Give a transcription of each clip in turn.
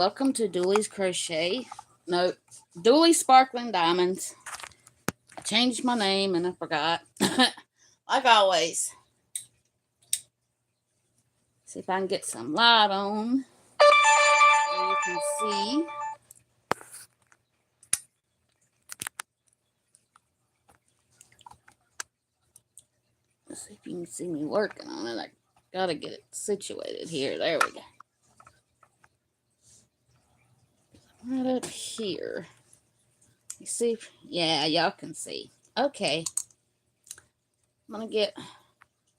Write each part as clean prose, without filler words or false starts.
Welcome to Dooley's Crochet. No, Dooley Sparkling Diamonds. I changed my name and I forgot. Like always. See if I can get some light on. So you can see. Let's see if you can see me working on it. I gotta get it situated here. There we go. Right up here. You see? Yeah, y'all can see. Okay. I'm gonna get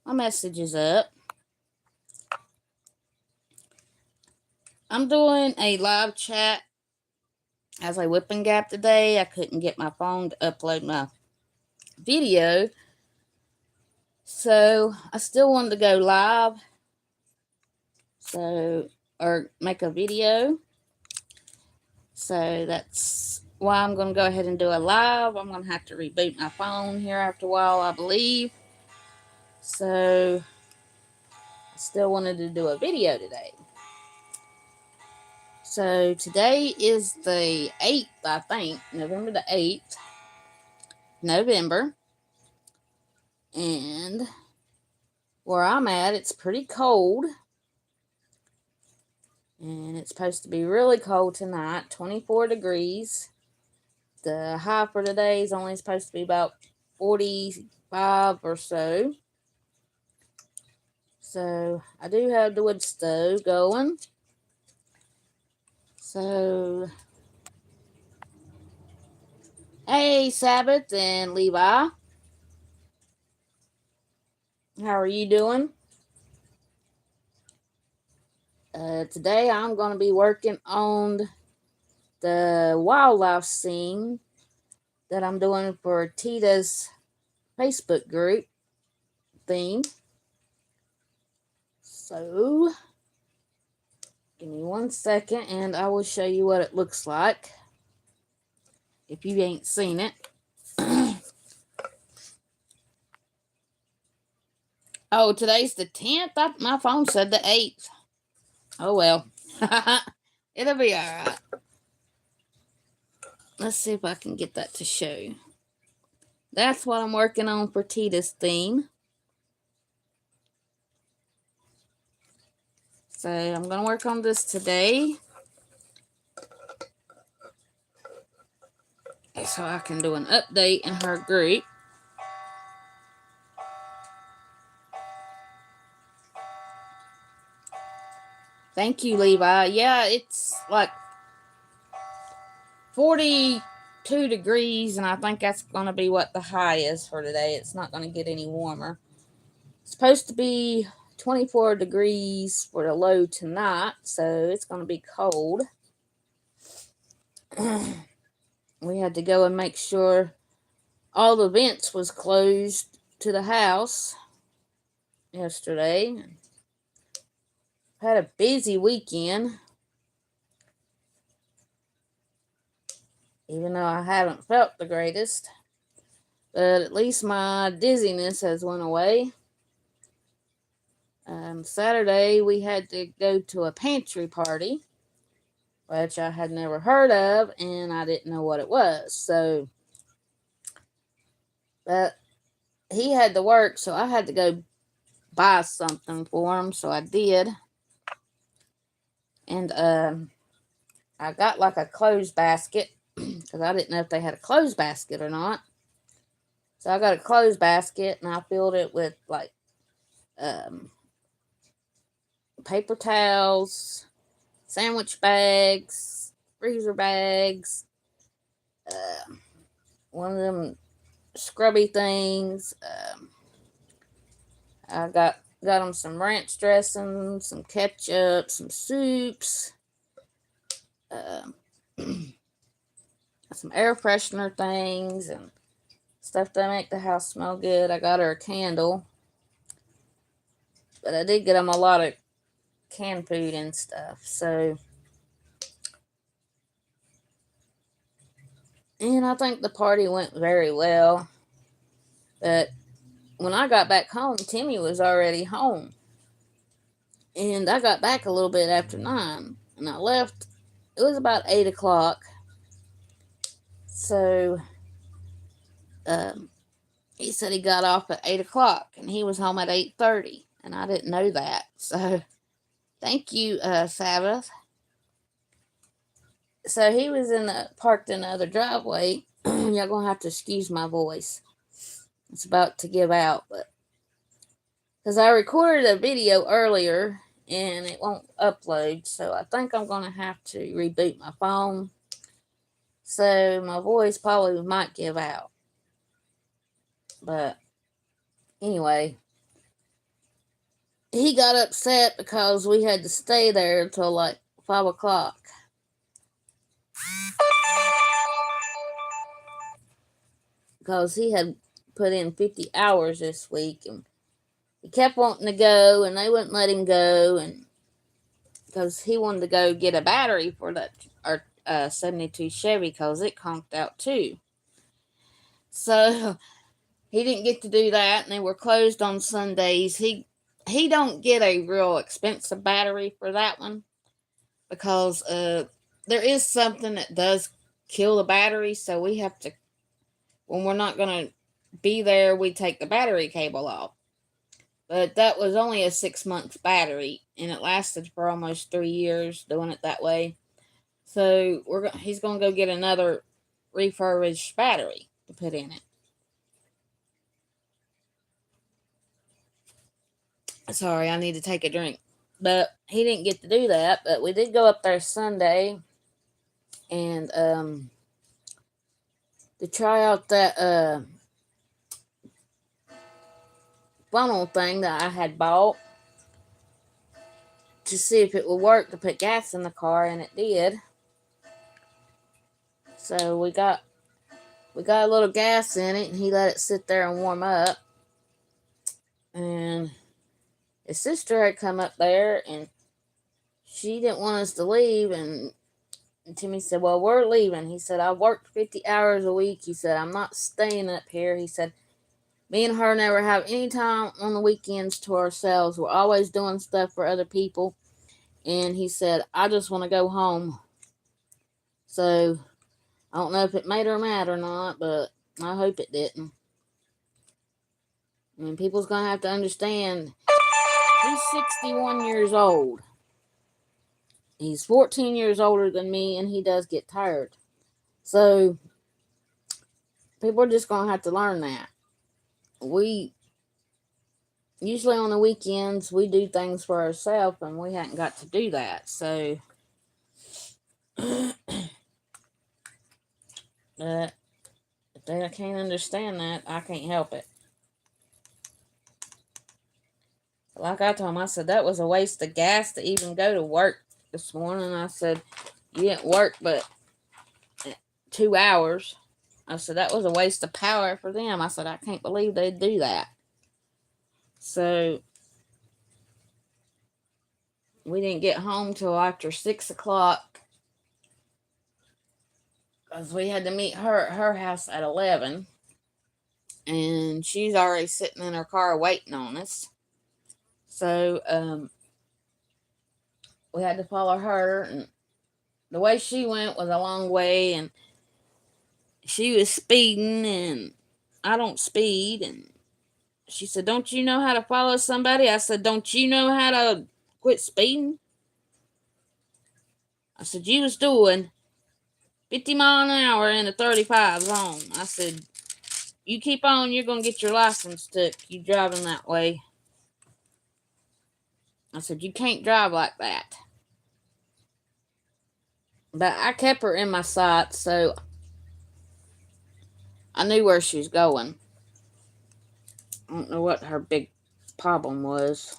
my messages up. I'm doing a live chat as a whipping gap today. I couldn't get my phone to upload my video, so I still wanted to go live, or make a video. So that's why I'm going to go ahead and do a live. I'm going to have to reboot my phone here after a while, I believe. So I still wanted to do a video today. So today is the 8th, I think, November the 8th. November. And where I'm at, it's pretty cold. And it's supposed to be really cold tonight, 24 degrees. The high for today is only supposed to be about 45 or so. So I do have the wood stove going. So, hey, Sabbath and Levi. How are you doing? Today I'm going to be working on the wildlife scene that I'm doing for Tita's Facebook group theme. So, give me 1 second and I will show you what it looks like if you ain't seen it. Oh, today's the 10th? My phone said the 8th. Oh, well. It'll be alright. Let's see if I can get that to show. That's what I'm working on for Tita's theme. So I'm going to work on this today, so I can do an update in her group. Thank you, Levi. Yeah, it's like 42 degrees, and I think that's going to be what the high is for today. It's not going to get any warmer. It's supposed to be 24 degrees for the low tonight, so it's going to be cold. We had to go and make sure all the vents was closed to the house yesterday. Had a busy weekend, even though I haven't felt the greatest. But at least my dizziness has went away. Saturday we had to go to a pantry party, which I had never heard of, and I didn't know what it was. So, but he had to work, so I had to go buy something for him, so I did. And I got like a clothes basket, because I didn't know if they had a clothes basket or not. So I got a clothes basket, and I filled it with like paper towels, sandwich bags, freezer bags, one of them scrubby things. I got them some ranch dressing, some ketchup, some soups, some air freshener things, and stuff to make the house smell good. I got her a candle, but I did get them a lot of canned food and stuff. So, and I think the party went very well. But when I got back home, Timmy was already home. And I got back a little bit after 9. And I left it was about 8 o'clock. So he said he got off at 8 o'clock and he was home at 8:30, and I didn't know that. So thank you, Sabbath. So he was parked in the other driveway. Y'all gonna have to excuse my voice. It's about to give out, but because I recorded a video earlier and it won't upload, so I think I'm gonna have to reboot my phone. So my voice probably might give out. But anyway, he got upset because we had to stay there until like 5 o'clock. Because he had put in 50 hours this week, and he kept wanting to go, and they wouldn't let him go, and because he wanted to go get a battery for that our 72 Chevy, because it conked out too. So he didn't get to do that, and they were closed on Sundays. He don't get a real expensive battery for that one, because there is something that does kill the battery, so we have to, when we're not going to be there, we take the battery cable off. But that was only a 6-month battery, and it lasted for almost 3 years doing it that way. So he's going to go get another refurbished battery to put in it. Sorry, I need to take a drink. But he didn't get to do that. But we did go up there Sunday and to try out that funnel thing that I had bought to see if it would work to put gas in the car, and it did. So we got a little gas in it, and he let it sit there and warm up. And his sister had come up there, and she didn't want us to leave, and Timmy said, well, we're leaving. He said, I worked 50 hours a week. He said, I'm not staying up here. He said, me and her never have any time on the weekends to ourselves. We're always doing stuff for other people. And he said, I just want to go home. So I don't know if it made her mad or not, but I hope it didn't. I mean, people's going to have to understand, he's 61 years old. He's 14 years older than me, and he does get tired. So people are just going to have to learn that. We usually on the weekends, we do things for ourselves, and we hadn't got to do that. So but if they can't understand that, I can't help it. Like I told him, I said, that was a waste of gas to even go to work this morning. I said, you didn't work but 2 hours. I said, that was a waste of power for them. I said, I can't believe they'd do that. So we didn't get home till after 6 o'clock, because we had to meet her at her house at 11. And she's already sitting in her car waiting on us. So we had to follow her, and the way she went was a long way, and she was speeding, and I don't speed. And she said, don't you know how to follow somebody? I said, don't you know how to quit speeding? I said, you was doing 50 miles an hour in a 35 zone. I said, you keep on, you're going to get your license took. You driving that way. I said, you can't drive like that. But I kept her in my sights, so I knew where she was going. I don't know what her big problem was.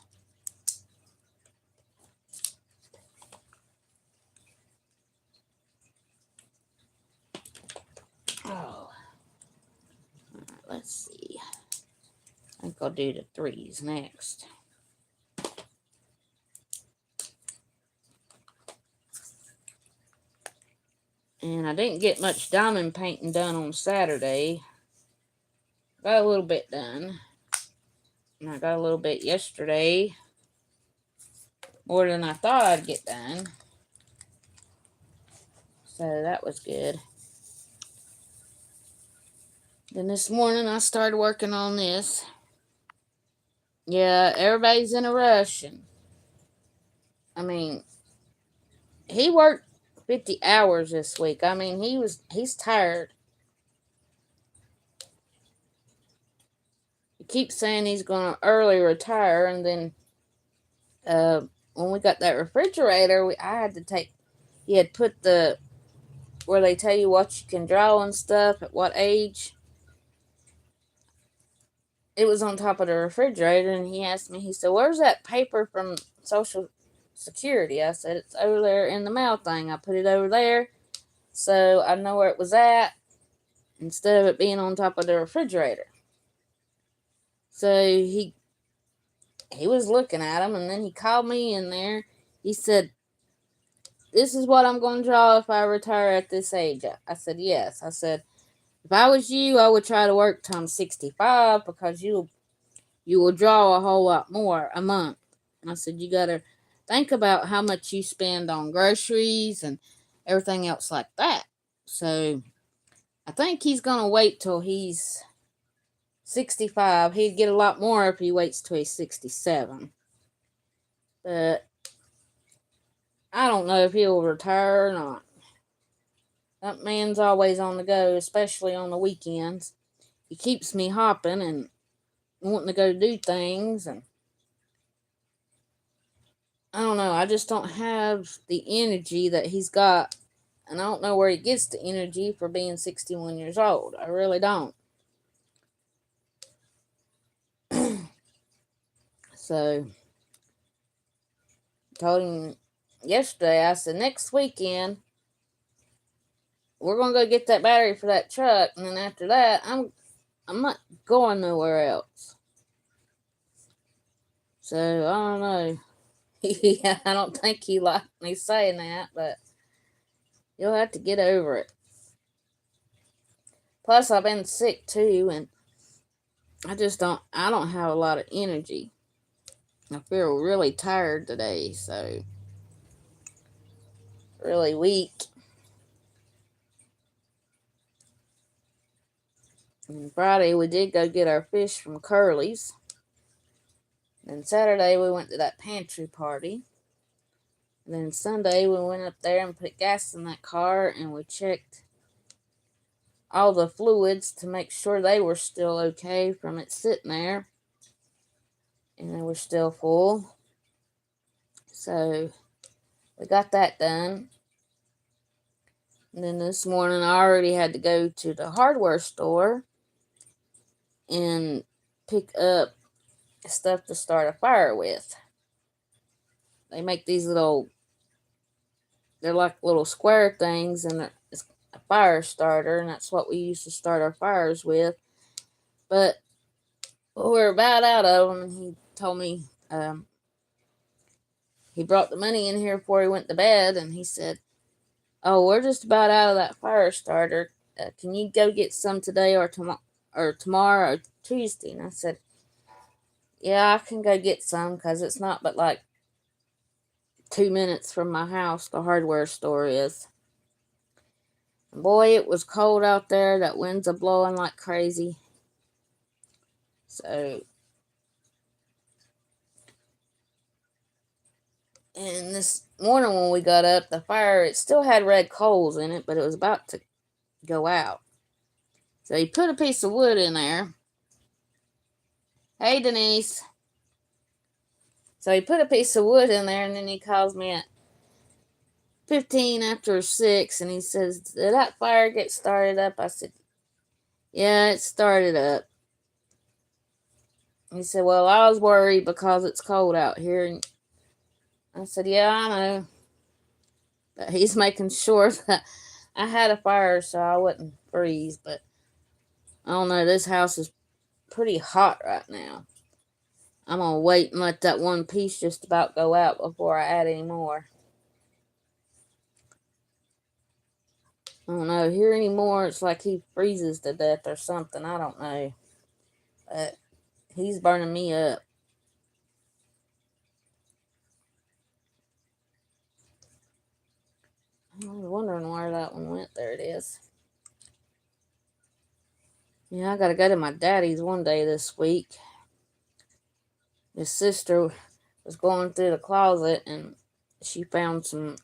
Oh. Alright, let's see. I think I'll do the 3s next. And I didn't get much diamond painting done on Saturday. Got a little bit done. And I got a little bit yesterday. More than I thought I'd get done. So that was good. Then this morning I started working on this. Yeah, everybody's in a rush. And I mean, he worked 50 hours this week. I mean, he's tired. He keeps saying he's going to early retire, and then when we got that refrigerator, I had to take. He had put the where they tell you what you can draw and stuff at what age. It was on top of the refrigerator, and he asked me. He said, "Where's that paper from Social Security?" I said, "It's over there in the mail thing. I put it over there, so I know where it was at, instead of it being on top of the refrigerator." So he was looking at him, and then he called me in there. He said, "This is what I'm going to draw if I retire at this age." I said, "Yes." I said, "If I was you, I would try to work till I'm 65, because you will draw a whole lot more a month." And I said, "You got to think about how much you spend on groceries and everything else like that." So I think he's going to wait till he's 65. He'd get a lot more if he waits till he's 67. But I don't know if he'll retire or not. That man's always on the go, especially on the weekends. He keeps me hopping and wanting to go do things, and I don't know, I just don't have the energy that he's got, and I don't know where he gets the energy for being 61 years old. I really don't. So, told him yesterday, I said, next weekend, we're going to go get that battery for that truck, and then after that, I'm not going nowhere else. So, I don't know. Yeah, I don't think he liked me saying that, but you'll have to get over it. Plus, I've been sick too, and I don't have a lot of energy. I feel really tired today, so really weak. And Friday we did go get our fish from Curly's. Then Saturday we went to that pantry party. And then Sunday we went up there and put gas in that car, and we checked all the fluids to make sure they were still okay from it sitting there. And they were still full. So we got that done. And then this morning I already had to go to the hardware store and pick up stuff to start a fire with. They make these they're like little square things, and it's a fire starter, and that's what we used to start our fires with. But we're about out of them. He told me, he brought the money in here before he went to bed, and he said, "Oh, we're just about out of that fire starter. Can you go get some today or tomorrow or Tuesday?" And I said, "Yeah, I can go get some, because it's not but like 2 minutes from my house, the hardware store is." And boy, it was cold out there. That wind's a blowing like crazy. So, and this morning when we got up, the fire, it still had red coals in it, but it was about to go out. So he put a piece of wood in there. Hey, Denise. So he put a piece of wood in there, and then he calls me at 15 after 6, and he says, "Did that fire get started up?" I said, "Yeah, it started up." He said, "Well, I was worried because it's cold out here." And I said, "Yeah, I know." But he's making sure that I had a fire so I wouldn't freeze. But I don't know, this house is pretty hot right now. I'm going to wait and let that one piece just about go out before I add any more. I don't know, here anymore, it's like he freezes to death or something. I don't know. But he's burning me up. I was wondering where that one went. There it is. Yeah, I gotta go to my daddy's one day this week. His sister was going through the closet and she found some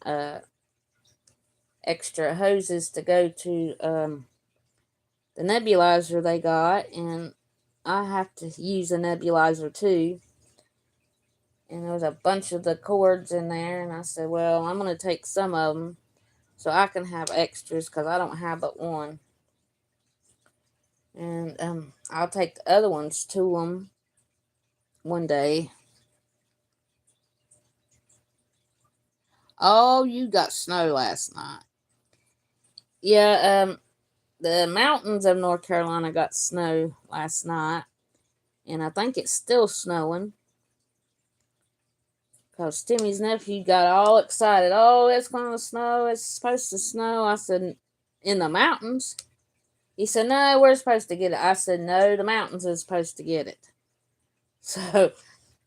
extra hoses to go to the nebulizer they got, and I have to use a nebulizer too. And there was a bunch of the cords in there, and I said, well, I'm going to take some of them so I can have extras because I don't have but one. And I'll take the other ones to them one day. Oh, you got snow last night. Yeah, the mountains of North Carolina got snow last night, and I think it's still snowing. Because Timmy's nephew got all excited. Oh, it's going to snow. It's supposed to snow. I said, in the mountains? He said, no, we're supposed to get it. I said, no, the mountains are supposed to get it. So,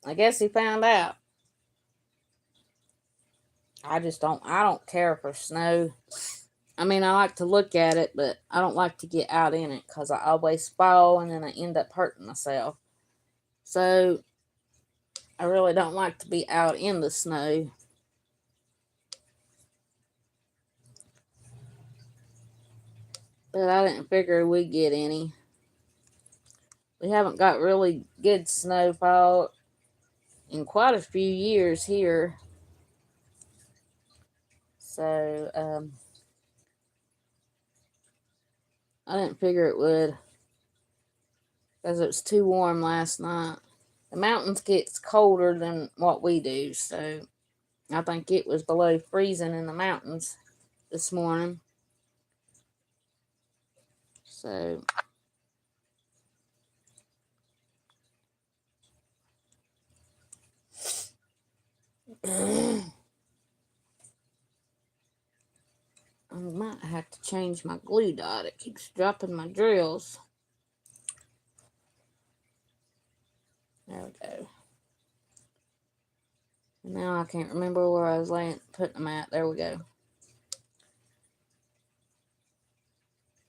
I guess he found out. I don't care for snow. I mean, I like to look at it, but I don't like to get out in it because I always fall and then I end up hurting myself. So, I really don't like to be out in the snow. But I didn't figure we'd get any. We haven't got really good snowfall in quite a few years here. So, I didn't figure it would because it was too warm last night. The mountains gets colder than what we do, so I think it was below freezing in the mountains this morning. So I might have to change my glue dot. It keeps dropping my drills. There we go. Now I can't remember where I was putting them at. There we go.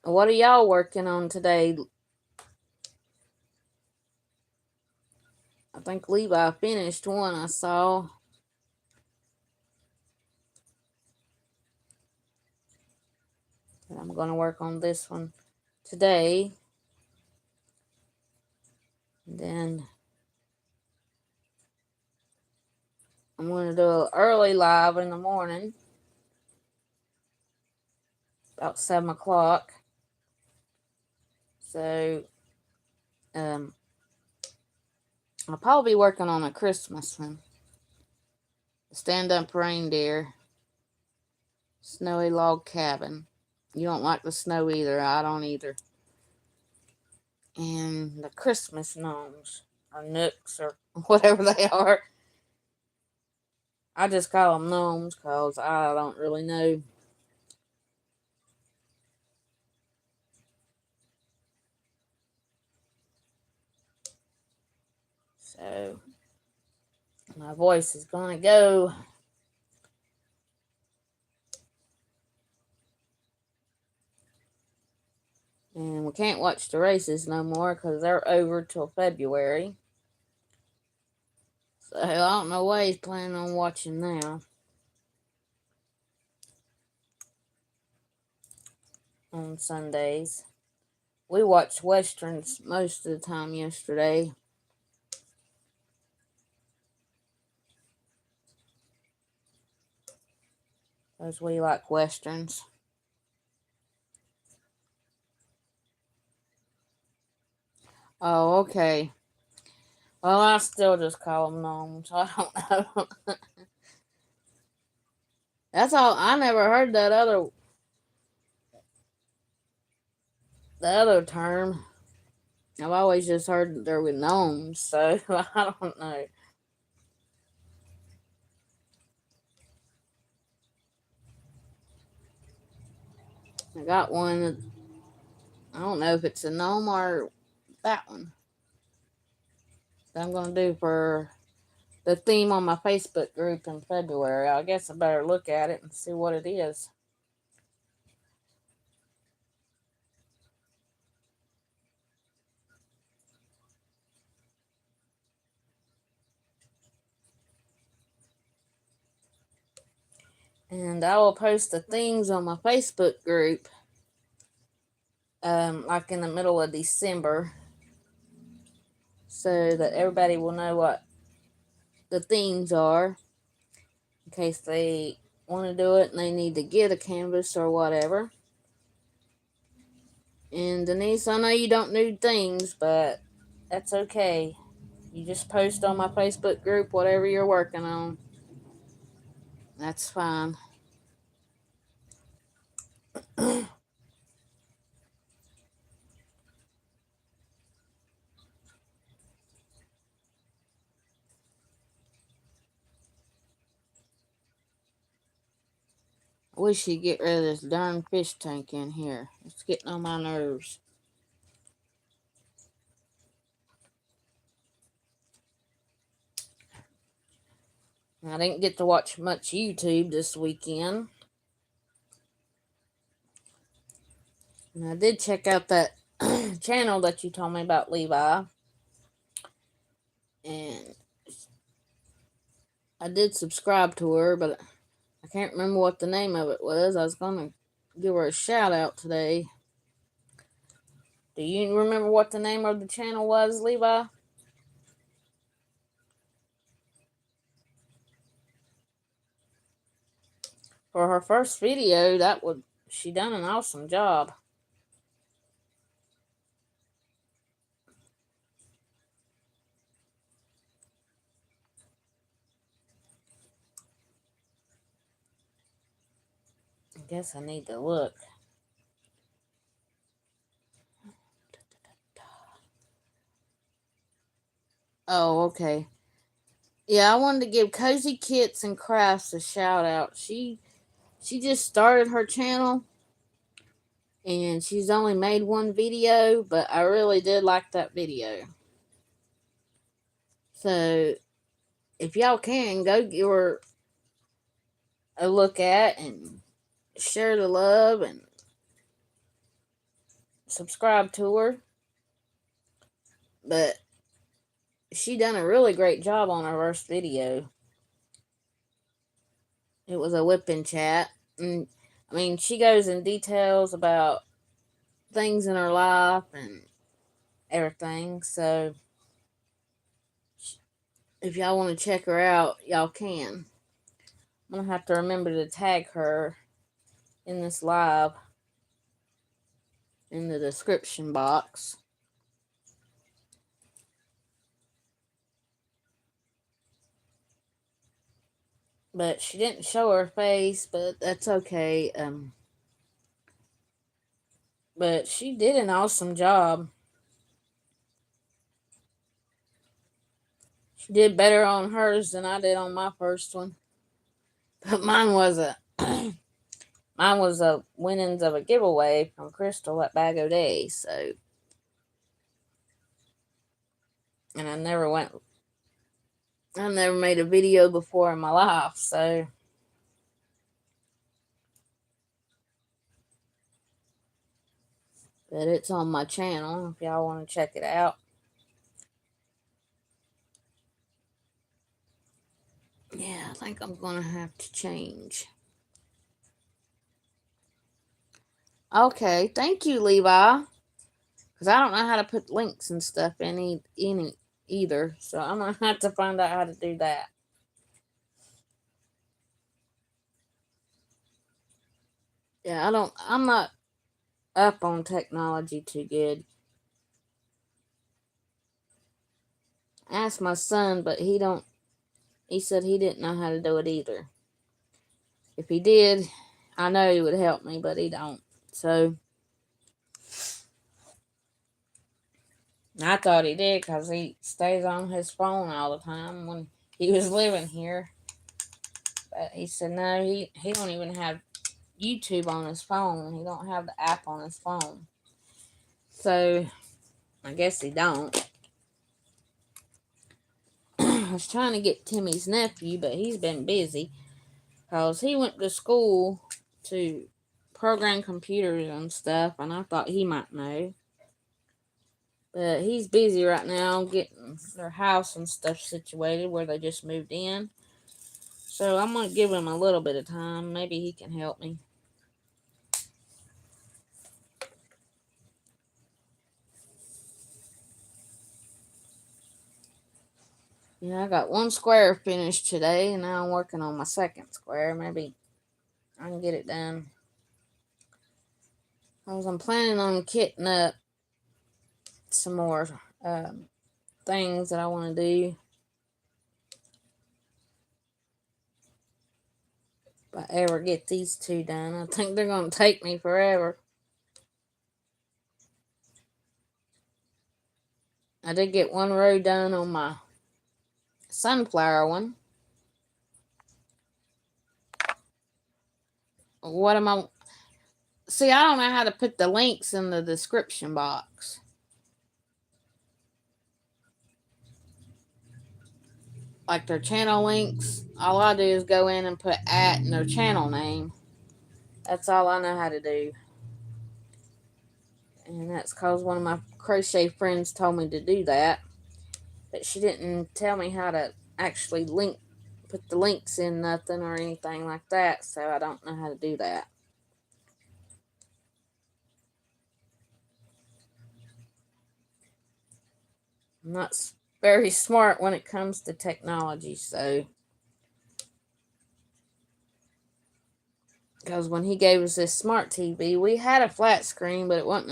What are y'all working on today? I think Levi finished one I saw. But I'm going to work on this one today. And then I'm going to do an early live in the morning. About 7 o'clock. So, I'll probably be working on a Christmas one. Stand-up reindeer. Snowy log cabin. You don't like the snow either. I don't either. And the Christmas gnomes. Or nooks or whatever they are. I just call them gnomes because I don't really know. So, my voice is going to go. And we can't watch the races no more because they're over till February. So, I don't know what he's planning on watching now. On Sundays. We watched Westerns most of the time yesterday. Because we like Westerns. Oh, okay. Well, I still just call them gnomes. I don't know. That's all. I never heard that the other term. I've always just heard that there were gnomes, so I don't know. I got one that I don't know if it's a gnome or that one. That I'm going to do for the theme on my Facebook group in February. I guess I better look at it and see what it is. And I will post the things on my Facebook group, like in the middle of December, so that everybody will know what the themes are, in case they want to do it and they need to get a canvas or whatever. And Denise, I know you don't need things, but that's okay. You just post on my Facebook group whatever you're working on. That's fine. I wish you'd get rid of this darn fish tank in here. It's getting on my nerves. I didn't get to watch much YouTube this weekend. And I did check out that channel that you told me about, Levi. And I did subscribe to her, but I can't remember what the name of it was. I was going to give her a shout out today. Do you remember what the name of the channel was, Levi? For her first video, she done an awesome job. I guess I need to look. Oh, okay. Yeah, I wanted to give Cozy Kits and Crafts a shout out. She just started her channel, and she's only made one video, but I really did like that video. So if y'all can, go give her a look at and share the love and subscribe to her. But she done a really great job on her first video. It was a whipping chat. And I mean, she goes in details about things in her life and everything. So if y'all want to check her out, y'all can. I'm going to have to remember to tag her in this live in the description box. But she didn't show her face, but that's okay. But she did an awesome job. She did better on hers than I did on my first one. But mine was a winnings of a giveaway from Crystal at Bag O' Day. So, and I never made a video before in my life. So, but it's on my channel if y'all want to check it out. Yeah, I think I'm going to have to change. Okay, thank you, Levi. Because I don't know how to put links and stuff in either. So I'm going to have to find out how to do that. Yeah, I'm not up on technology too good. I asked my son, but he said he didn't know how to do it either. If he did, I know he would help me, but he don't. So I thought he did because he stays on his phone all the time when he was living here. But he said no, he don't even have YouTube on his phone. He don't have the app on his phone. So I guess he don't. I was trying to get Timmy's nephew, but he's been busy because he went to school to program computers and stuff, and I thought he might know. But he's busy right now getting their house and stuff situated where they just moved in. So I'm going to give him a little bit of time. Maybe he can help me. Yeah, I got one square finished today, and now I'm working on my second square. Maybe I can get it done. I'm planning on kitting up some more things that I want to do. If I ever get these two done, I think they're going to take me forever. I did get one row done on my sunflower one. What am I... See, I don't know how to put the links in the description box. Like their channel links. All I do is go in and put @ and their channel name. That's all I know how to do. And that's because one of my crochet friends told me to do that. But she didn't tell me how to actually put the links in nothing or anything like that. So I don't know how to do that. I'm not very smart when it comes to technology, so. Because when he gave us this smart TV, we had a flat screen, but it wasn't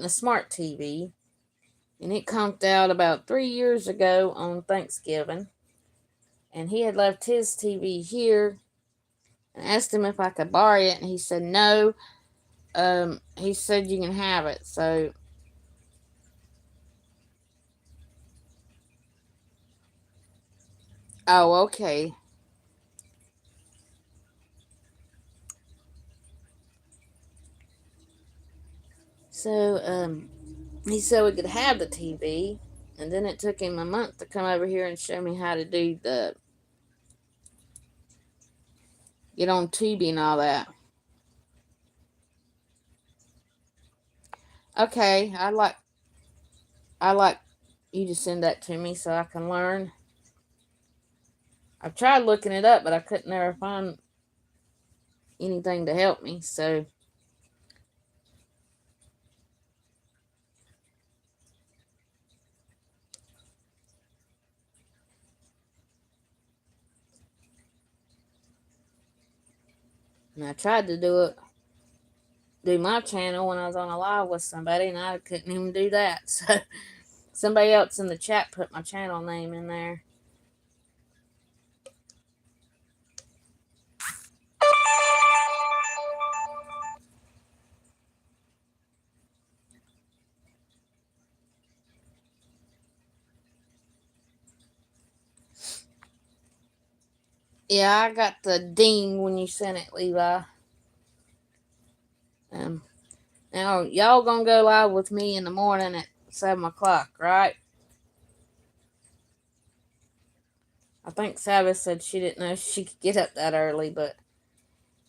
a smart TV. And it conked out about 3 years ago on Thanksgiving. And he had left his TV here and asked him if I could borrow it, and he said no. He said you can have it. So oh, okay. So he said we could have the TV, and then it took him a month to come over here and show me how to do the get on Tubi and all that. Okay, I like you to send that to me so I can learn. I've tried looking it up, but I couldn't ever find anything to help me. So and I tried to do my channel when I was on a live with somebody, and I couldn't even do that. So somebody else in the chat put my channel name in there. Yeah, I got the ding when you sent it, Levi. Now y'all gonna go live with me in the morning at 7 o'clock, right? I think Sabbath said she didn't know she could get up that early, but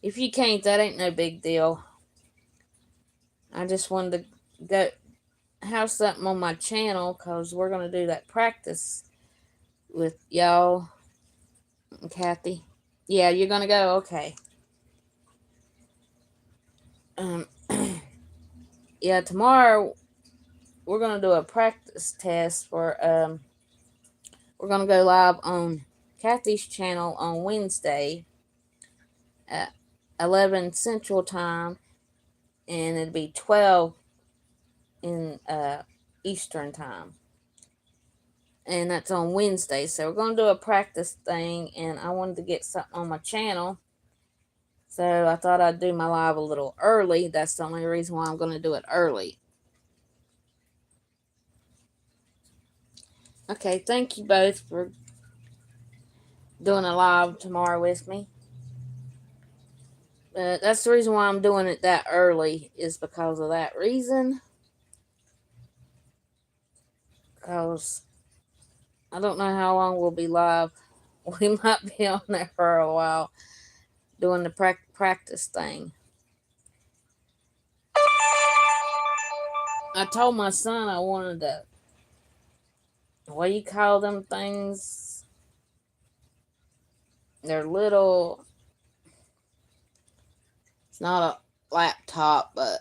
if you can't, that ain't no big deal. I just wanted to go have something on my channel because we're going to do that practice with y'all and Kathy. Yeah, you're going to go? Okay. Yeah, tomorrow we're going to do a practice test for, we're going to go live on Kathy's channel on Wednesday at 11 Central Time, and it'll be 12 in Eastern Time. And that's on Wednesday. So we're going to do a practice thing, and I wanted to get something on my channel. So I thought I'd do my live a little early. That's the only reason why I'm going to do it early. Okay, thank you both for doing a live tomorrow with me. That's the reason why I'm doing it that early, is because of that reason. Because I don't know how long we'll be live. We might be on there for a while doing the practice thing. I told my son I wanted to, what do you call them things? They're little. It's not a laptop, but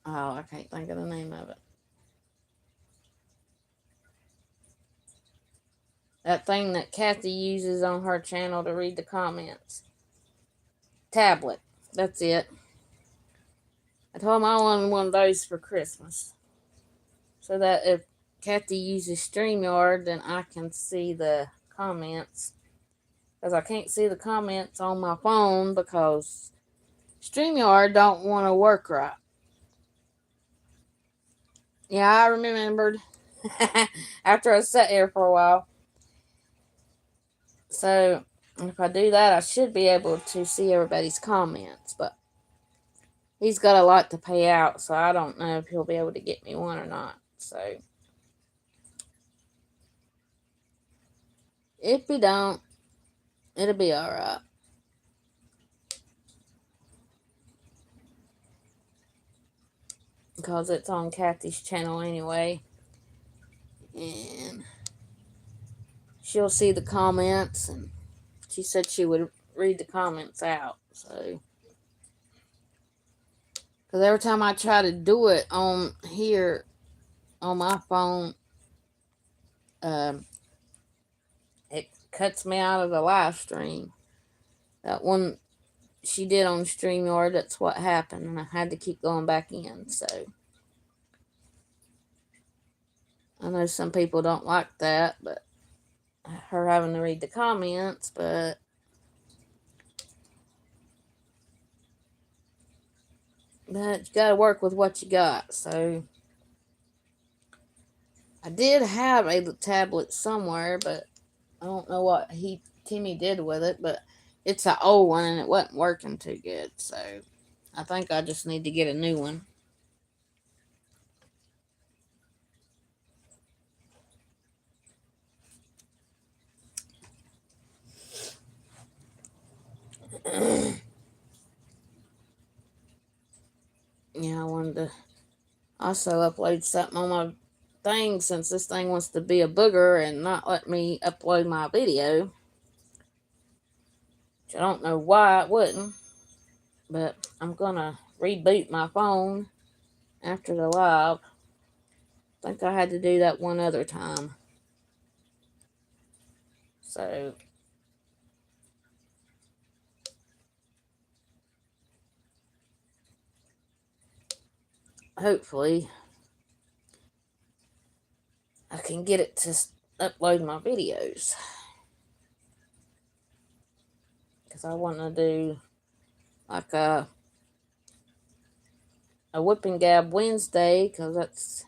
oh, I can't think of the name of it. That thing that Kathy uses on her channel to read the comments. Tablet. That's it. I told him I wanted one of those for Christmas. So that if Kathy uses StreamYard, then I can see the comments. Because I can't see the comments on my phone because StreamYard don't want to work right. Yeah, I remembered. After I sat here for a while. So if I do that, I should be able to see everybody's comments. But he's got a lot to pay out, so I don't know if he'll be able to get me one or not. So if he don't, it'll be alright. Because it's on Kathy's channel anyway. And she'll see the comments, and she said she would read the comments out. So, because every time I try to do it on here on my phone, it cuts me out of the live stream. That one she did on StreamYard, that's what happened, and I had to keep going back in. So I know some people don't like that, but her having to read the comments, but you gotta work with what you got. So I did have a tablet somewhere, but I don't know what Timmy did with it, but it's an old one and it wasn't working too good. So I think I just need to get a new one. Yeah, I wanted to also upload something on my thing since this thing wants to be a booger and not let me upload my video. Which I don't know why it wouldn't, but I'm gonna reboot my phone after the live. I think I had to do that one other time. So hopefully I can get it to upload my videos. Because I want to do like a Whip and Gab Wednesday, because that's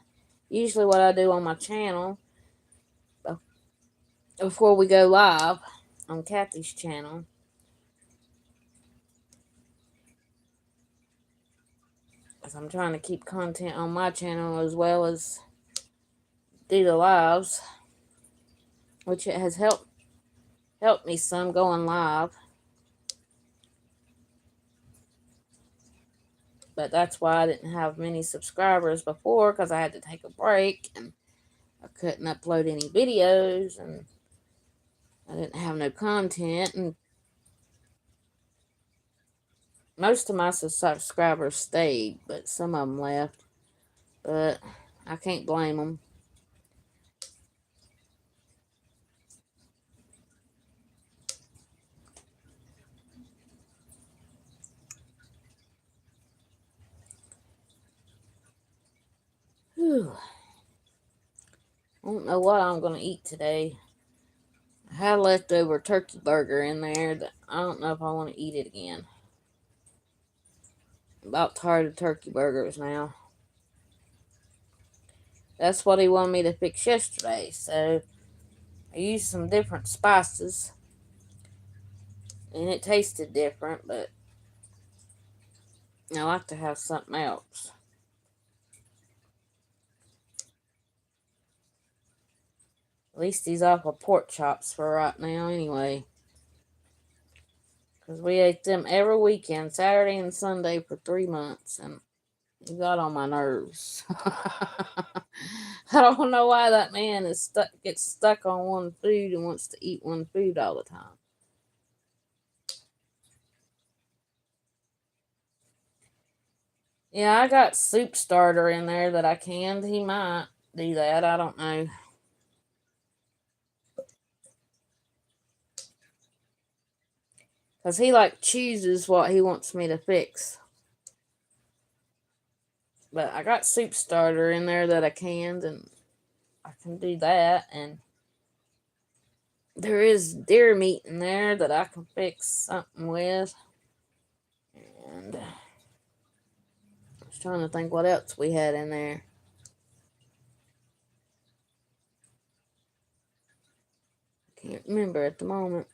usually what I do on my channel before we go live on Kathy's channel. Because I'm trying to keep content on my channel as well as do the lives, which it has helped me some going live. But that's why I didn't have many subscribers before, because I had to take a break and I couldn't upload any videos and I didn't have no content. And most of my subscribers stayed, but some of them left. But I can't blame them. Whew. I don't know what I'm going to eat today. I had a leftover turkey burger in there that I don't know if I want to eat it again. I'm about tired of turkey burgers now. That's what he wanted me to fix yesterday, so I used some different spices and it tasted different, but I like to have something else. At least he's off of pork chops for right now anyway. Because we ate them every weekend, Saturday and Sunday, for 3 months. And he got on my nerves. I don't know why that man gets stuck on one food and wants to eat one food all the time. Yeah, I got soup starter in there that I canned. He might do that. I don't know. Because he chooses what he wants me to fix. But I got soup starter in there that I canned, and I can do that. And there is deer meat in there that I can fix something with. And I was trying to think what else we had in there. Can't remember at the moment.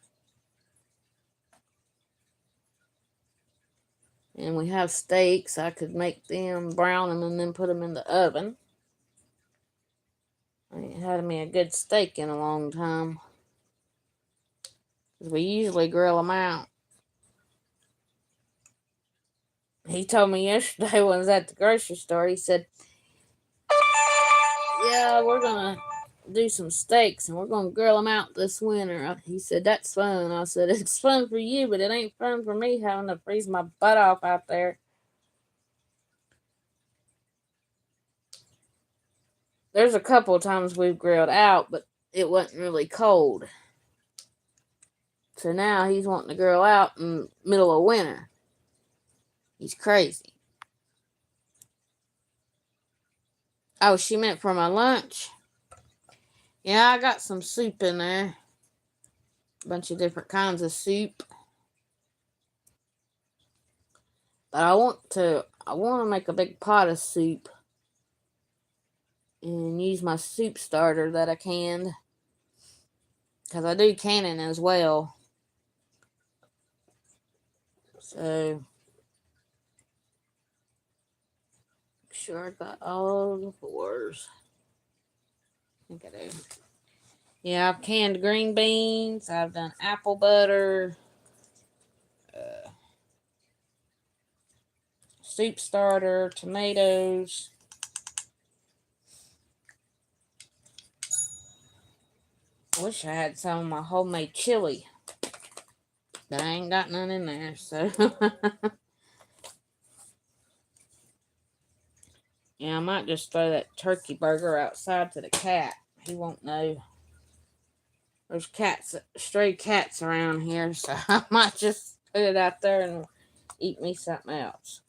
And we have steaks. I could make them, brown them, and then put them in the oven. I ain't had me a good steak in a long time. Because we usually grill them out. He told me yesterday when I was at the grocery store, he said, yeah, we're going to do some steaks and we're going to grill them out this winter. He said, that's fun. I said, it's fun for you, but it ain't fun for me having to freeze my butt off out there. There's a couple of times we've grilled out, but it wasn't really cold. So now he's wanting to grill out in the middle of winter. He's crazy. Oh, she meant for my lunch? Yeah, I got some soup in there. A bunch of different kinds of soup. But I want to make a big pot of soup and use my soup starter that I canned. Because I do canning as well. So, make sure I got all the fours. I think I do. Yeah, I've canned green beans. I've done apple butter. Soup starter, tomatoes. I wish I had some of my homemade chili. But I ain't got none in there, so. Yeah, I might just throw that turkey burger outside to the cat. He won't know. There's stray cats around here, so I might just put it out there and eat me something else.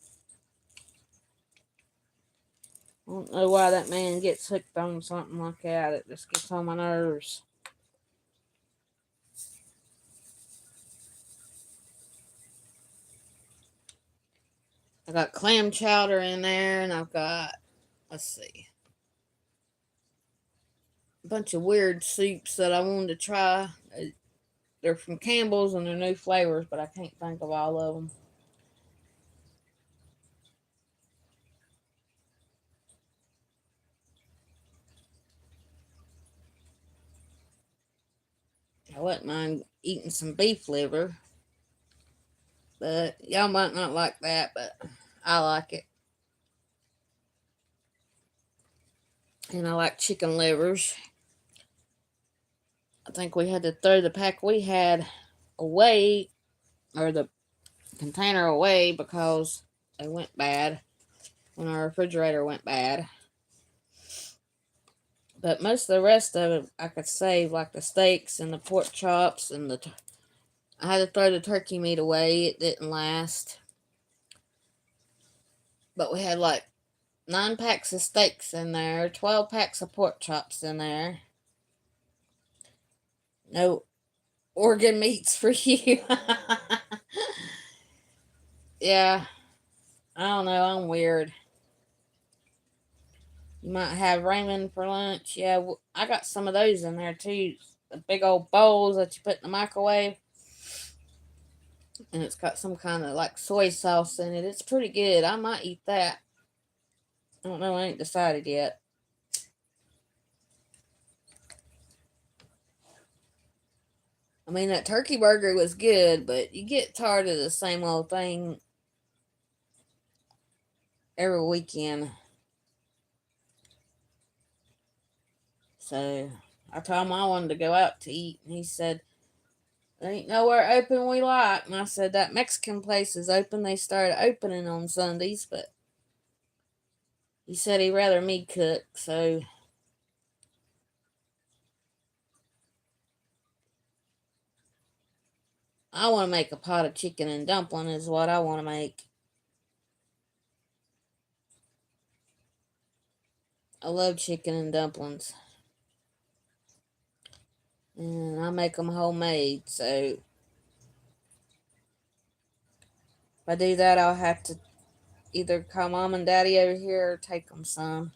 I don't know why that man gets hooked on something like that. It just gets on my nerves. I got clam chowder in there, and I've got, let's see, a bunch of weird soups that I wanted to try. They're from Campbell's, and they're new flavors, but I can't think of all of them. I wouldn't mind eating some beef liver. But y'all might not like that, but I like it. And I like chicken livers. I think we had to throw the pack we had away, or the container away, because they went bad when our refrigerator went bad. But most of the rest of it I could save, like the steaks and the pork chops and I had to throw the turkey meat away. It didn't last. But we had 9 packs of steaks in there, 12 packs of pork chops in there. No organ meats for you. Yeah, I don't know. I'm weird. You might have ramen for lunch. Yeah, I got some of those in there too. The big old bowls that you put in the microwave. And it's got some kind of soy sauce in it. It's pretty good. I might eat that. I don't know. I ain't decided yet. I mean, that turkey burger was good, but you get tired of the same old thing every weekend. So I told him I wanted to go out to eat, and he said, "There ain't nowhere open we like." And I said, "That Mexican place is open. They started opening on Sundays," but he said he'd rather me cook, so I want to make a pot of chicken and dumpling is what I want to make. I love chicken and dumplings. And I make them homemade, so if I do that, I'll have to either call Mom and Daddy over here or take them some.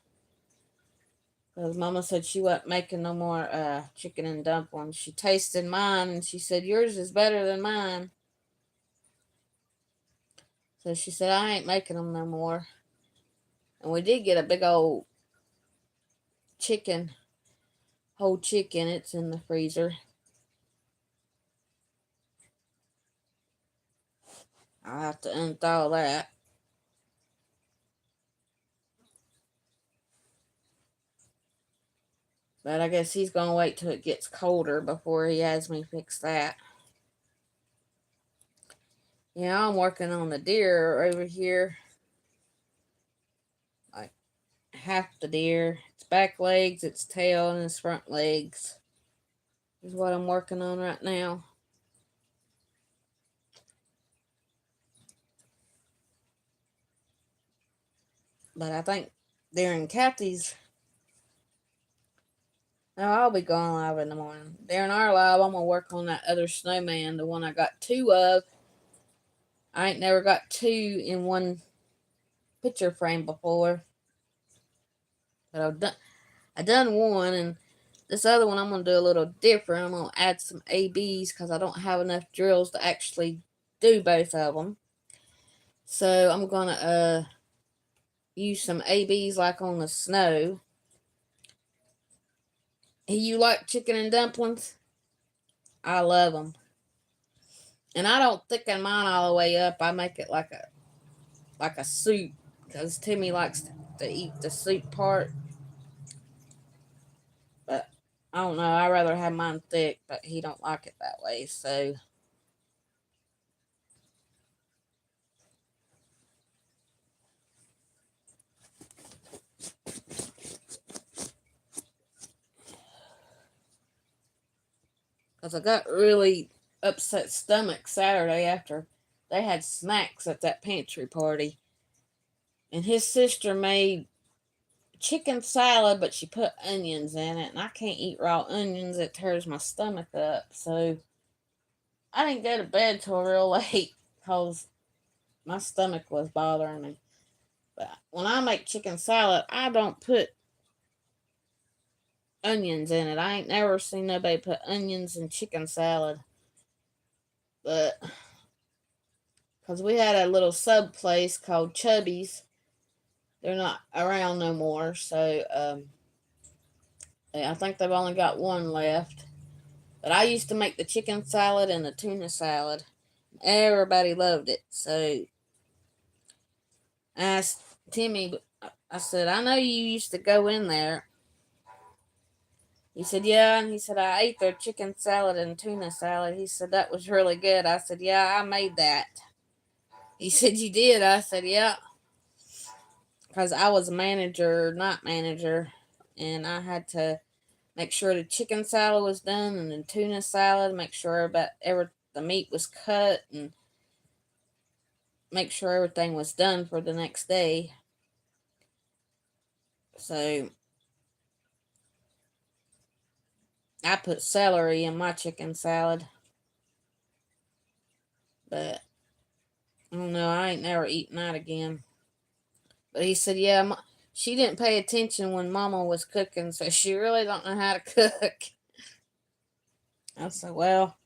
Because Mama said she wasn't making no more chicken and dumplings. She tasted mine and she said, "Yours is better than mine." So she said, "I ain't making them no more." And we did get a big old chicken, whole chicken. It's in the freezer. I'll have to unthaw that. But I guess he's going to wait till it gets colder before he has me fix that. Yeah, I'm working on the deer over here. Like half the deer. Its back legs, its tail, and its front legs is what I'm working on right now. But I think during Kathy's, no, I'll be going live in the morning. During our live, I'm going to work on that other snowman, the one I got two of. I ain't never got two in one picture frame before. But I done one, and this other one I'm going to do a little different. I'm going to add some ABs because I don't have enough drills to actually do both of them. So I'm going to use some ABs like on the snow. You like chicken and dumplings? I love them. And I don't thicken mine all the way up. I make it like a soup because Timmy likes to eat the soup part. But I don't know. I rather have mine thick, but he don't like it that way. So because I got really upset stomach Saturday after they had snacks at that pantry party, and his sister made chicken salad, but she put onions in it, and I can't eat raw onions. It tears my stomach up. So I didn't go to bed till real late because my stomach was bothering me. But when I make chicken salad, I don't put onions in it. I ain't never seen nobody put onions in chicken salad. But because we had a little sub place called Chubby's, they're not around no more. So I think they've only got one left. But I used to make the chicken salad and the tuna salad. Everybody loved it. So I asked Timmy, I said, "I know you used to go in there." He said, "Yeah." And he said, "I ate their chicken salad and tuna salad." He said, "That was really good." I said, "Yeah, I made that." He said, "You did?" I said, "Yeah." Because I was manager, not manager. And I had to make sure the chicken salad was done and the tuna salad, make sure the meat was cut, and make sure everything was done for the next day. So I put celery in my chicken salad. But I don't know, I ain't never eaten that again. But he said, "Yeah, she didn't pay attention when Mama was cooking, so she really don't know how to cook." I said, "Well,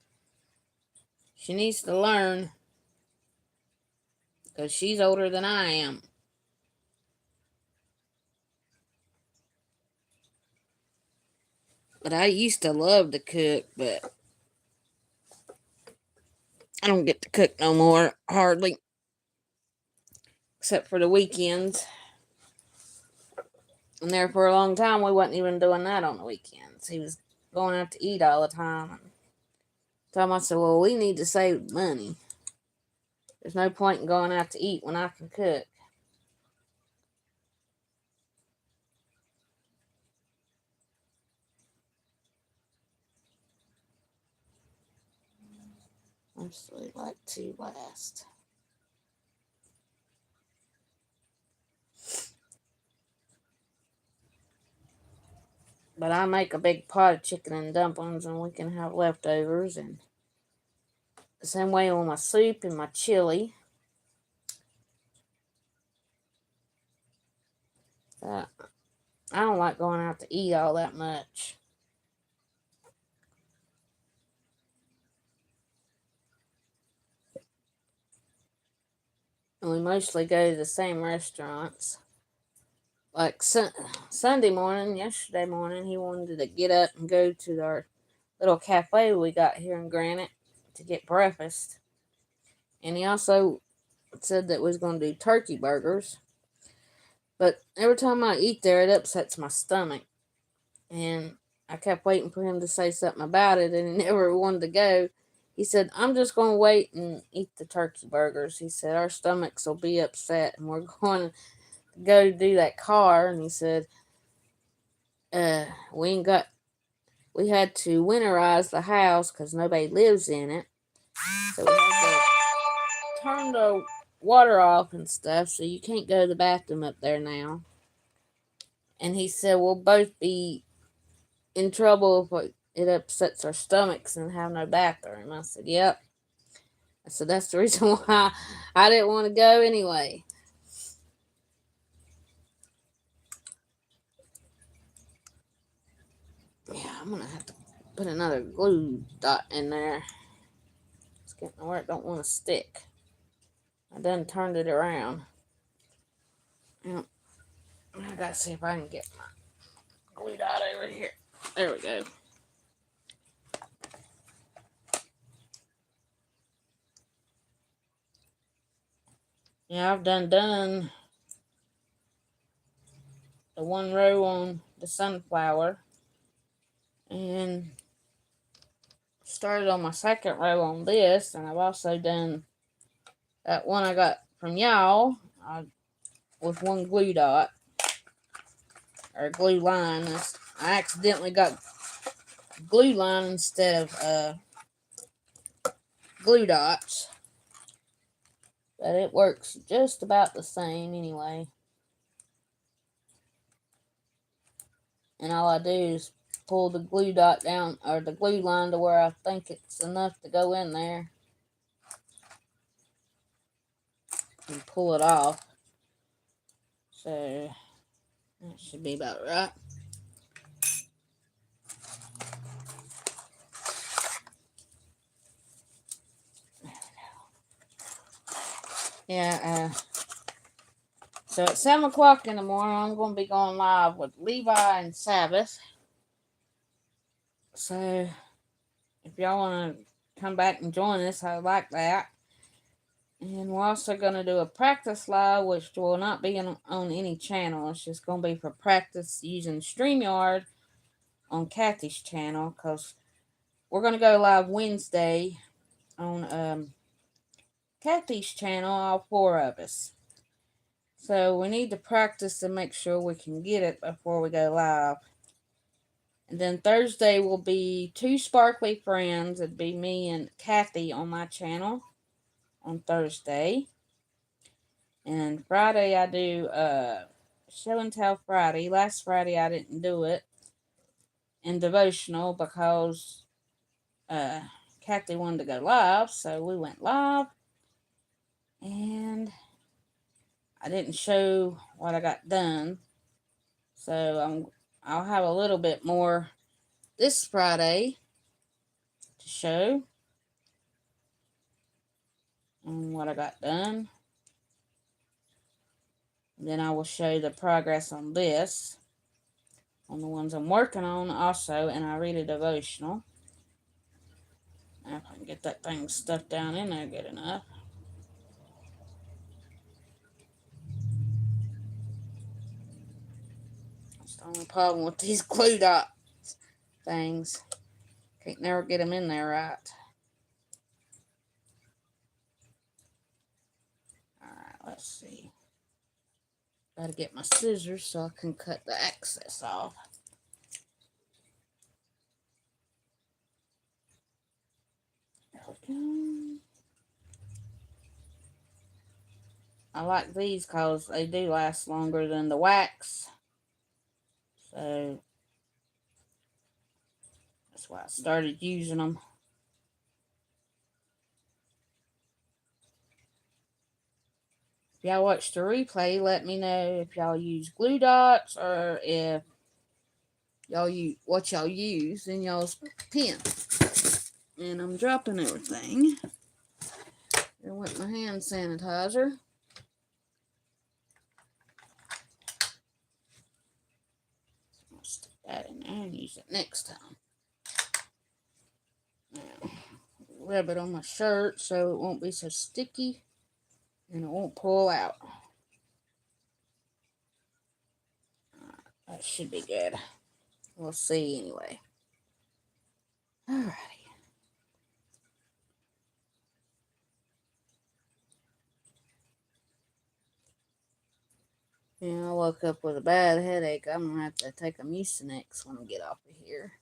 she needs to learn because she's older than I am." But I used to love to cook, but I don't get to cook no more, hardly, except for the weekends. And there for a long time, we wasn't even doing that on the weekends. He was going out to eat all the time. And I said, well, we need to save money. There's no point in going out to eat when I can cook. I actually like to last. But I make a big pot of chicken and dumplings, and we can have leftovers. And the same way on my soup and my chili. I don't like going out to eat all that much. And we mostly go to the same restaurants. Like Sunday morning, yesterday morning, he wanted to get up and go to our little cafe we got here in Granite to get breakfast. And he also said that we was going to do turkey burgers. But every time I eat there, it upsets my stomach. And I kept waiting for him to say something about it, and he never wanted to go. He said, I'm just going to wait and eat the turkey burgers. He said, our stomachs will be upset, and we're going to go do that car. And he said, we ain't got, we had to winterize the house because nobody lives in it. So we had to turn the water off and stuff, so you can't go to the bathroom up there now. And he said, we'll both be in trouble if it upsets our stomachs and have no bathroom. I said, yep. I said, that's the reason why I didn't want to go anyway. Yeah, I'm going to have to put another glue dot in there. It's getting where it don't want to stick. I done turned it around. I got to see if I can get my glue dot over here. There we go. Yeah, I've done the one row on the sunflower, and started on my second row on this, and I've also done that one I got from y'all with one glue dot or glue line. I accidentally got glue line instead of glue dots, but it works just about the same anyway. And all I do is pull the glue dot down, or the glue line, to where I think it's enough to go in there, and pull it off. So that should be about right. Yeah, so at 7 o'clock in the morning, I'm going to be going live with Levi and Sabbath. So if y'all want to come back and join us, I like that. And we're also going to do a practice live, which will not be on any channel. It's just going to be for practice using StreamYard on Kathy's channel, because we're going to go live Wednesday on Kathy's channel, all 4 of us. So we need to practice to make sure we can get it before we go live. And then Thursday will be 2 sparkly friends. It'd be me and Kathy on my channel on Thursday. And Friday I do show and tell Friday. Last Friday I didn't do it in devotional because Kathy wanted to go live, so we went live. And I didn't show what I got done, so I'll have a little bit more this Friday to show on what I got done. And then I will show the progress on this, on the ones I'm working on also, and I read a devotional. Now if I can get that thing stuffed down in there good enough. only problem with these glue dot things. Can't never get them in there right. Alright, let's see. Gotta get my scissors so I can cut the excess off. There we go. I like these because they do last longer than the wax. So that's why I started using them. If y'all watch the replay, let me know if y'all use glue dots or if y'all use what y'all use in y'all's pen. And I'm dropping everything. Here went my hand sanitizer. I'll stick that in there and use it next time. Now, rub it on my shirt so it won't be so sticky and it won't pull out. That should be good. We'll see anyway. Alrighty. Yeah, I woke up with a bad headache. I'm going to have to take a Mucinex when I get off of here.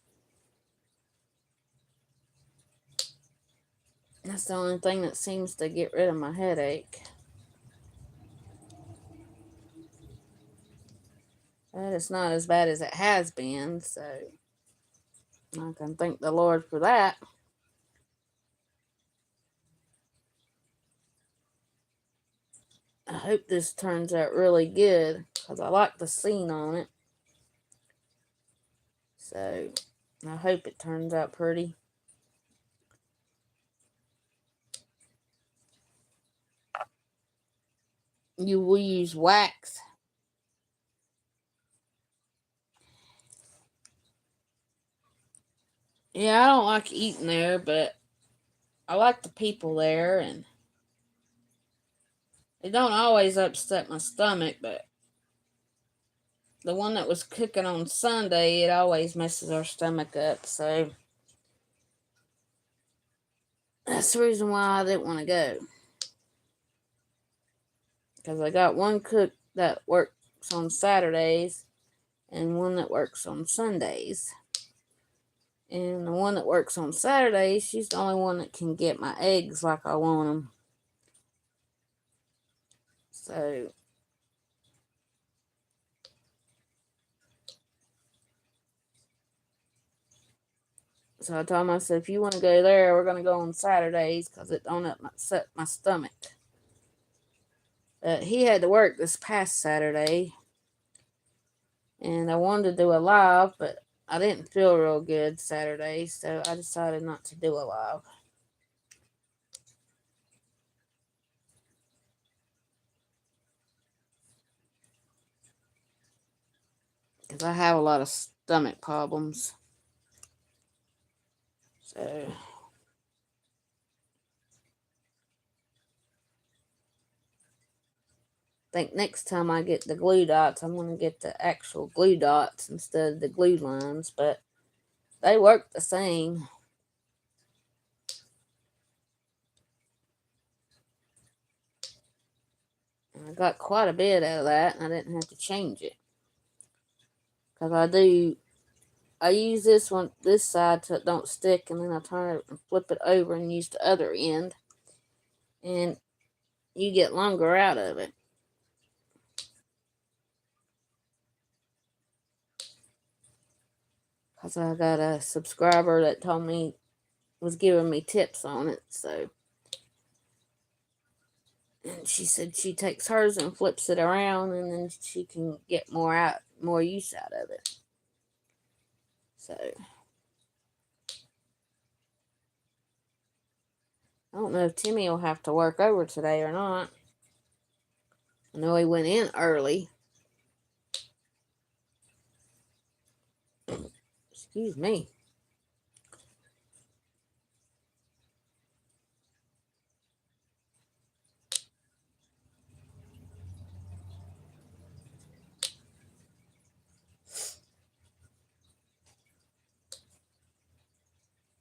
That's the only thing that seems to get rid of my headache. But it's not as bad as it has been, so I can thank the Lord for that. I hope this turns out really good because I like the scene on it. So I hope it turns out pretty. You will use wax. Yeah, I don't like eating there, but I like the people there, and it don't always upset my stomach, but the one that was cooking on Sunday, it always messes our stomach up, so that's the reason why I didn't want to go. Because I got one cook that works on Saturdays and one that works on Sundays. And the one that works on Saturdays, she's the only one that can get my eggs like I want them. So I told myself, if you want to go there, we're going to go on Saturdays because it don't upset my stomach. He had to work this past Saturday. And I wanted to do a live, but I didn't feel real good Saturday, so I decided not to do a live. Because I have a lot of stomach problems. So I think next time I get the glue dots, I'm going to get the actual glue dots instead of the glue lines, but they work the same. And I got quite a bit out of that, and I didn't have to change it. Because I use this one, this side, so it don't stick, and then I turn it and flip it over and use the other end. And you get longer out of it. Because I got a subscriber that told me, was giving me tips on it, so. And she said she takes hers and flips it around, and then she can get more use out of it. So I don't know if Timmy will have to work over today or not. I know he went in early. Excuse me.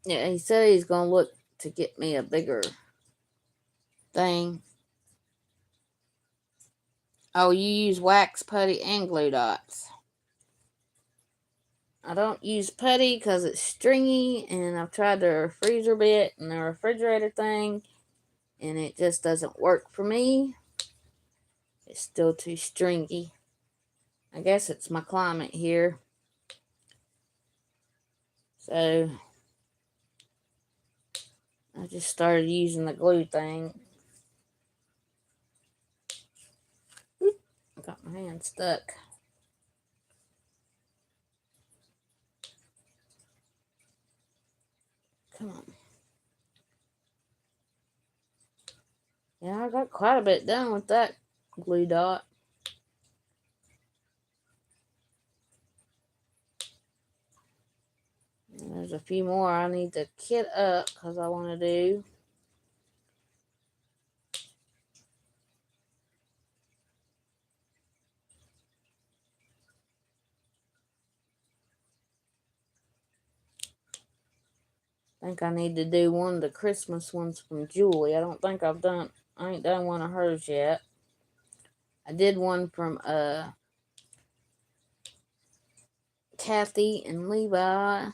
Yeah, he said he's going to look to get me a bigger thing. Oh, you use wax putty and glue dots. I don't use putty because it's stringy, and I've tried the freezer bit and the refrigerator thing, and it just doesn't work for me. It's still too stringy. I guess it's my climate here. So I just started using the glue thing. Oop, I got my hand stuck. Come on. Yeah, I got quite a bit done with that glue dot. And there's a few more I need to kit up because I want to do. I think I need to do one of the Christmas ones from Julie. I ain't done one of hers yet. I did one from Kathy and Levi,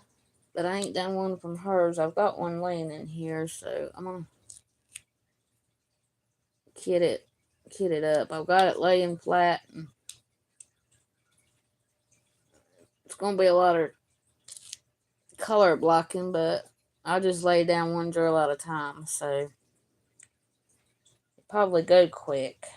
but I ain't done one from hers. I've got one laying in here, so I'm gonna kit it up. I've got it laying flat, and it's gonna be a lot of color blocking, but I'll just lay down one drill at a time, so it'll probably go quick.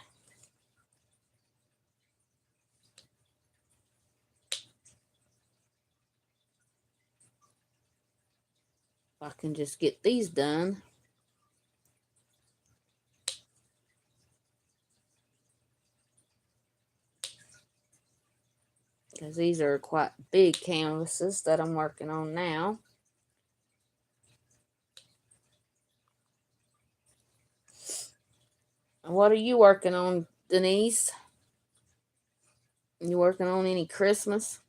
If I can just get these done. Because these are quite big canvases that I'm working on now. What are you working on, Denise? You working on any Christmas?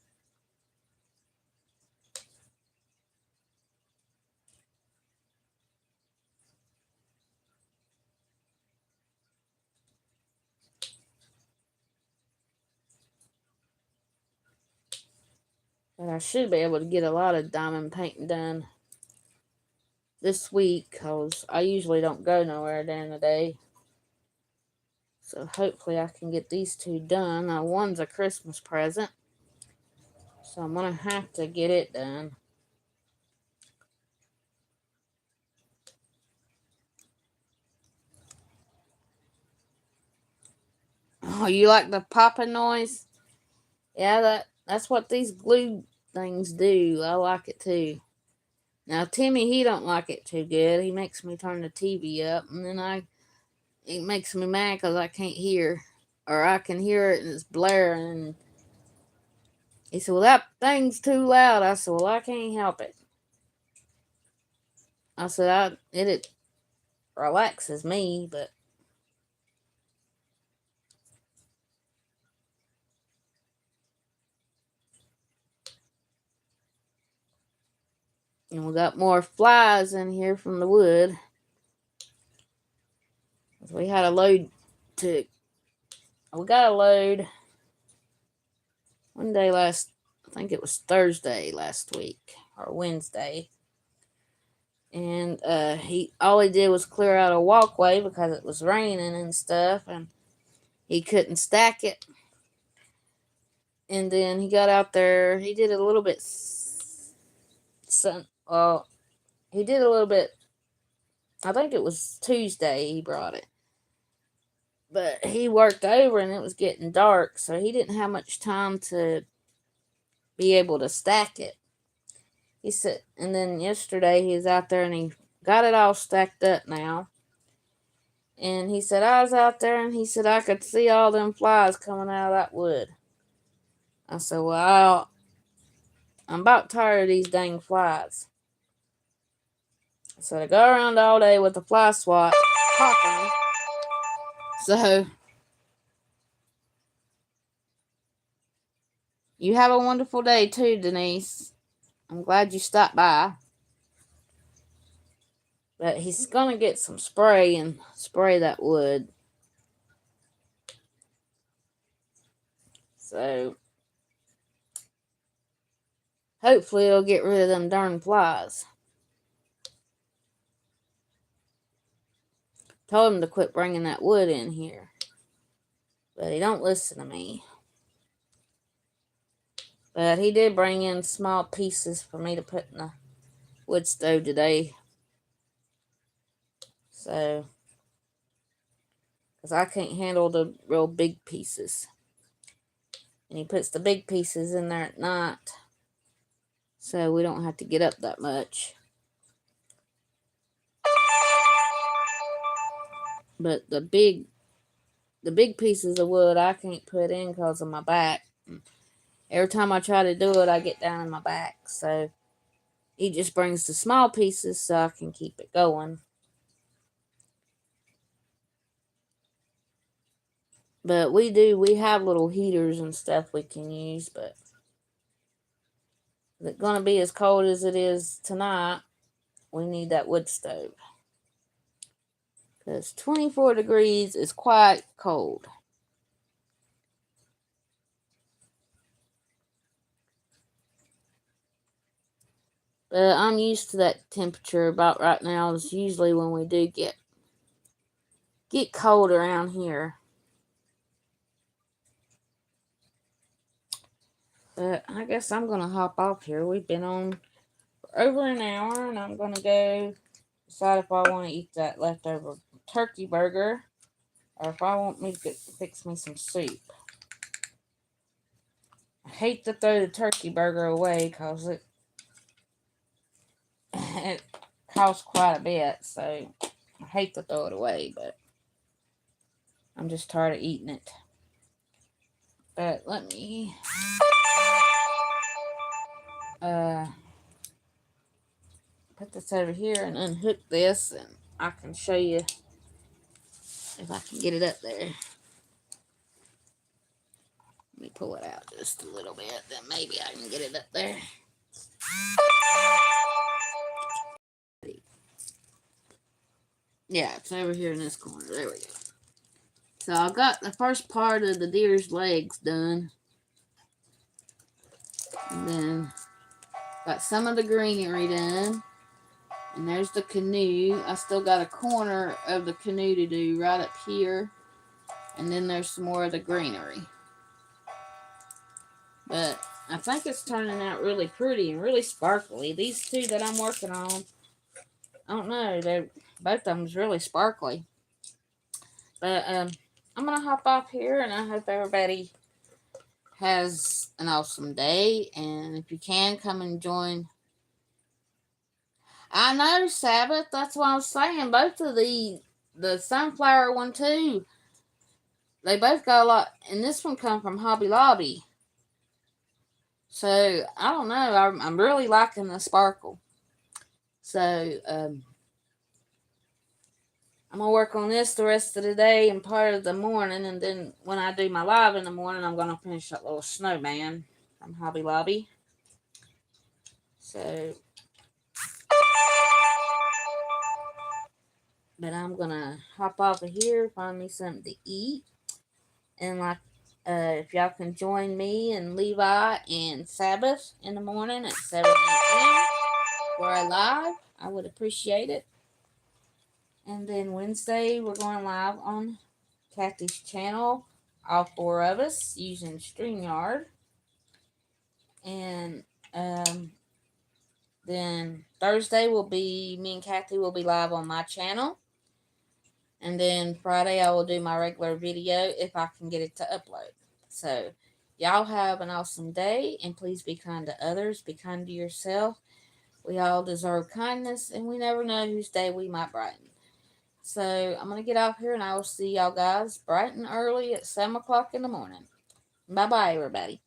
But I should be able to get a lot of diamond painting done this week because I usually don't go nowhere during the day. So hopefully I can get these two done. Now one's a Christmas present, so I'm going to have to get it done. Oh, you like the popping noise? Yeah, that's what these glue things do. I like it too. Now Timmy, he don't like it too good. He makes me turn the TV up, and then it makes me mad because I can't hear, or I can hear it and it's blaring. And he said, "Well, that thing's too loud." I said, "Well, I can't help it." I said, "It relaxes me, but." And we got more flies in here from the wood. We had a load to. We got a load one day I think it was Thursday last week or Wednesday. And all he did was clear out a walkway because it was raining and stuff, and he couldn't stack it. And then he got out there. He did a little bit. He did a little bit. I think it was Tuesday he brought it, but he worked over and it was getting dark, so he didn't have much time to be able to stack it. He said, and then yesterday he was out there and he got it all stacked up now. And he said, I was out there and he said, I could see all them flies coming out of that wood. I said, well, I'm about tired of these dang flies. So I go around all day with the fly swat, popping. So you have a wonderful day too, Denise. I'm glad you stopped by. But he's going to get some spray and spray that wood. So hopefully it'll get rid of them darn flies. Told him to quit bringing that wood in here, but he don't listen to me. But he did bring in small pieces for me to put in the wood stove today. So, because I can't handle the real big pieces. And he puts the big pieces in there at night, so we don't have to get up that much. But the big pieces of wood I can't put in because of my back. Every time I try to do it, I get down in my back. So he just brings the small pieces so I can keep it going. But we have little heaters and stuff we can use, but if it's going to be as cold as it is tonight, we need that wood stove. Because 24 degrees is quite cold. But I'm used to that temperature about right now. Is usually when we do get cold around here. But I guess I'm going to hop off here. We've been on for over an hour, and I'm going to go decide if I want to eat that leftover turkey burger or if I want me to fix me some soup. I hate to throw the turkey burger away because it costs quite a bit, so I hate to throw it away, but I'm just tired of eating it. But let me put this over here and unhook this, and I can show you if I can get it up there. Let me pull it out just a little bit, then maybe I can get it up there. Yeah, it's over here in this corner. There we go. So I got the first part of the deer's legs done. And then got some of the greenery done. And there's the canoe. I still got a corner of the canoe to do right up here. And then there's some more of the greenery. But I think it's turning out really pretty and really sparkly. These two that I'm working on, I don't know, both of them's really sparkly. But I'm going to hop off here, and I hope everybody has an awesome day. And if you can, come and join. I know, Sabbath. That's what I was saying. Both of the sunflower one, too. They both got a lot. And this one come from Hobby Lobby. So, I don't know. I'm really liking the sparkle. So, I'm going to work on this the rest of the day and part of the morning. And then when I do my live in the morning, I'm going to finish that little snowman from Hobby Lobby. So, but I'm going to hop off of here, find me something to eat. And if y'all can join me and Levi and Sabbath in the morning at 7 a.m. for a live, I would appreciate it. And then Wednesday, we're going live on Kathy's channel, all four of us, using StreamYard. And then Thursday me and Kathy will be live on my channel. And then Friday, I will do my regular video if I can get it to upload. So, y'all have an awesome day, and please be kind to others. Be kind to yourself. We all deserve kindness, and we never know whose day we might brighten. So, I'm going to get off here, and I will see y'all guys bright and early at 7 o'clock in the morning. Bye-bye, everybody.